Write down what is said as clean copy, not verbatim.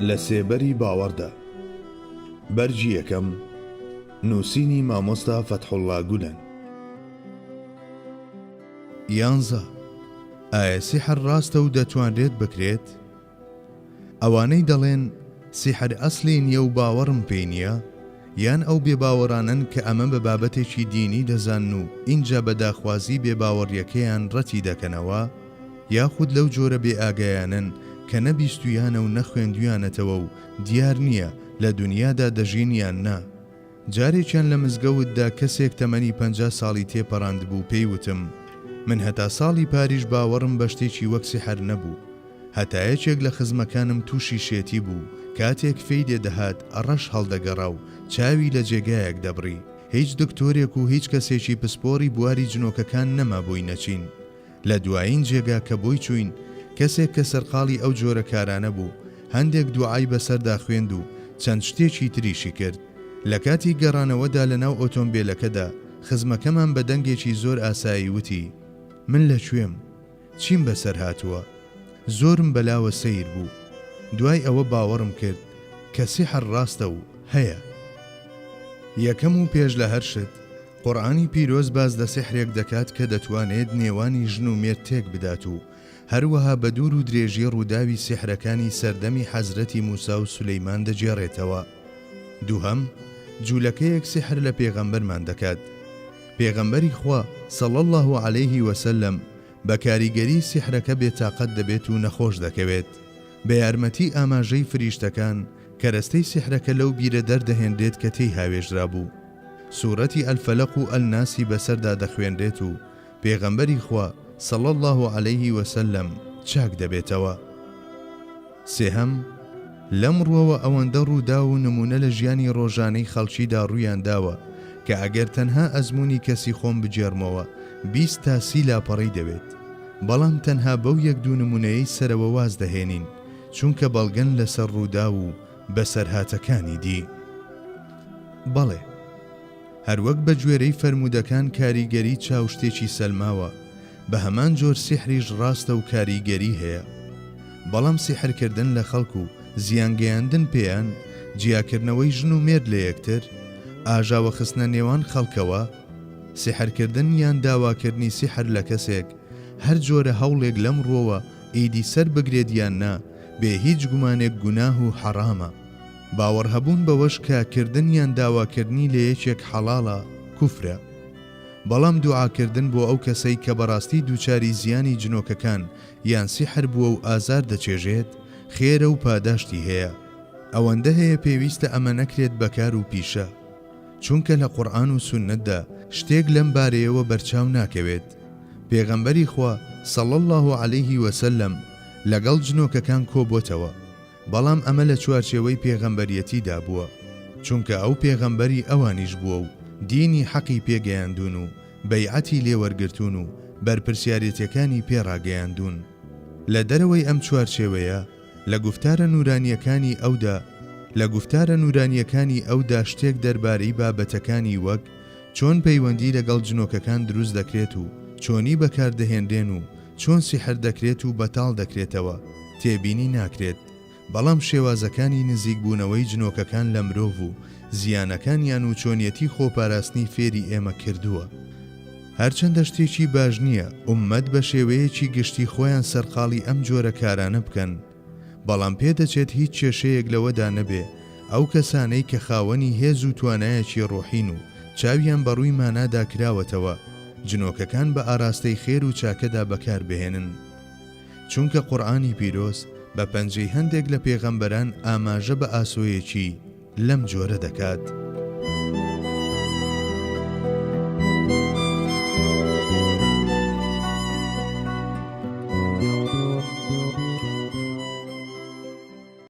لە سێبەری باوەڕدا. بەرجی یەکەم، نووسینی مامۆستا فەتحوڵڵا گولەن. 11. ئایا سیحر ڕاستە و دەتوانرێت بکرێت؟ ئەوانەی دەڵێن سیحر ئەسلی نییە و باوەڕم پێی نییە، یان ئەو بێباوەڕانن کە ئەمە بە بابەتێکی دینی دەزانن و اینجا بەداخوازی بێباوەڕیەکەیان ڕەتی دەکەنەوە، یاخود لەو جۆرە بێ ئاگایانن کە نەبیستویانە و نەخوێندویانەتەوە و دیار نییە لە دنیادا دەژینیان نا. جارێکیان لە مزگەوتدا کەسێک تەمەنی 50 ساڵی تێپەڕاند بوو، پێی وتم من هەتا ساڵی پاریش باوەڕم بە شتێکی وەک سیحر نەبوو. هەتا یەکێک لە خزمەکانم تووشی شێتی بوو، کاتێک فێی دێدەهات ئەڕەش هەڵدەگەڕا و چاوی لە جێگایەک دەبڕی. هیچ دکتۆرێک و هیچ کەسێکی پسپۆری بواری جنۆکەکان نەما بووی نەچین. لە دوایین جێگا کە بۆی چوین، کەسێک کە سەرقاڵی ئەو جۆرە کارانە بوو هەندێک دوعای بەسەردا خوێند و چەند شتێکی تریشی کرد. لە کاتی گەڕانەوەدا لە ناو ئۆتۆمبیلەکەدا خزمەکەمان بە دەنگێکی زۆر ئاسایی وتی من لەکوێم؟ چیم بەسەر هاتووە؟ زۆرم بەلاوە سەیر بوو. دوای ئەوە باوەڕم کرد کە سیحر ڕاستە و هەیە. یەکەم و پێش لە هەر شت، قورئانی پیرۆز باز لە سیحرێک دەکات کە دەتوانێت نێوانی ژن و مێرد تێک بدات و هەروەها بە دوور و درێژی ڕووداوی سیحرەکانی سەردەمی حەزرەتی موسا و سولەیمان دەجێڕێتەوە. دووهەم، جوولەکەیەک سیحر لە پێغەمبەرمان دەکات. پێغەمبەری خوا صلی الله علیه وسلم بە کاریگەری سیحرەکە بێتاقەت دەبێت و نەخۆش دەکەوێت. بە یارمەتی ئاماژەی فریشتەکان کەرەستەی سیحرەکە لەو بیرە دەردەهێنرێت کە تێی هاوێژرا بوو. سوورەتی ئەلفەلەق و ئەلناسی بەسەردا دەخوێنرێت و پێغەمبەری خوا صلی الله علیه وسلم چاک دەبێتەوە. سێهەم، لەم ڕووەوە ئەوەندە ڕوودا و نمونە لە ژیانی ڕۆژانەی خەڵکیدا ڕوویان داوە کە ئەگەر تەنها ئەزمموی کەسی خۆم بجێرمەوە 20 تا 30 لاپەڕەی دەوێت. بەڵام تەنها بەو یەک دوو نمونەیەی سەرەوە واز دەهێنین، چونکە بەڵگەن لەسەر ڕوودا و بەسەرهاتەکانی دی. بەڵێ، هەروەک بە گوێرەی فەرمودەکان کاریگەری چاوشتێکی سەلماوە، بە هەمان جۆر سیحریش ڕاستە و کاریگەری هەیە. بەڵام سیحرکردن لە خەڵکو و زیانگەیاندن پێیان، جیاکردنەوەی ژن و مێرد لە یەکتر، ئاژاوە خستنە نێوان خەڵکەوە، سیحرکردن یان داواکردنی سیحر لە کەسێک، هەر جۆرە هەوڵێک لەم ڕۆوە ئیدی سەر بگرێت یان نا، بێ هیچ گومانێک گوناه و حەرامە. باوەڕ هەبوون بەوەش کە کردن یان داواکردنی لە یەکێک حەڵاڵە کوفرە. بەڵام دوعاکردن بۆ ئەو کەسەی کە بەڕاستی دووچاری زیانی جنۆکەکان یان سیحر بووە و ئازار دەچێژێت، خێرە و پاداشتی هەیە. ئەوەندە هەیە پێویستە ئەمە نەکرێت بەکار و پیشە، چونکە لە قورئان و سوننەتدا شتێک لەم بارەیەوە بەرچاو ناکەوێت. پێغەمبەری خوا صلی الله علیه وسلم لەگەڵ جنۆکەکان کۆبووتەوە، بەڵام ئەمە لە چوارچێوەی پێغەمبەریەتیدا بووە، چونکە ئەو پێغەمبەری ئەوانیش بووە و دینی حەقی پێگەیاندون و بەیعەتی لێوەرگرتون و بەرپرسیارەتیەکانی پێڕاگەیاندون. لە دەرەوەی ئەم چوارچێوەیە لە گوفتارە نورانیەکانی ئەودا شتێک دەربارەی بابەتەکانی وەک چۆن پەیوەندی لەگەڵ جنۆکەکان دروست دەکرێت و چۆنی بەکاردەهێنرێن و چۆن سیحر دەکرێت و بەتاڵ دەکرێتەوە تێبینی ناکرێت. بەڵام شێوازەکانی نزیک بوونەوەی جنۆکەکان لە مرۆڤ و زیانەکانیان و چۆنیەتی خۆپاراستنی فێری ئێمە کردووە. هەرچەندە شتێکی باش نییە ئومەت بە شێوەیەکی گشتی خۆیان سەرقاڵی ئەم جۆرە کارانە بکەن، بەڵام پێدەچێت هیچ کێشەیەک لەوەدا نەبێ ئەو کەسانەی کە خاوەنی هێز و توانایەکی ڕۆحین و چاویان بەڕووی مانادا کراوەتەوە جنۆکەکان بە ئاراستەی خێر و چاکەدا بەکار بهێنن. چونکە قورئانی پیرۆز بە پەنجەی هەندێک لە پێغەمبەران ئاماژە بە ئاسۆیەکی لەم جۆرە دەکات.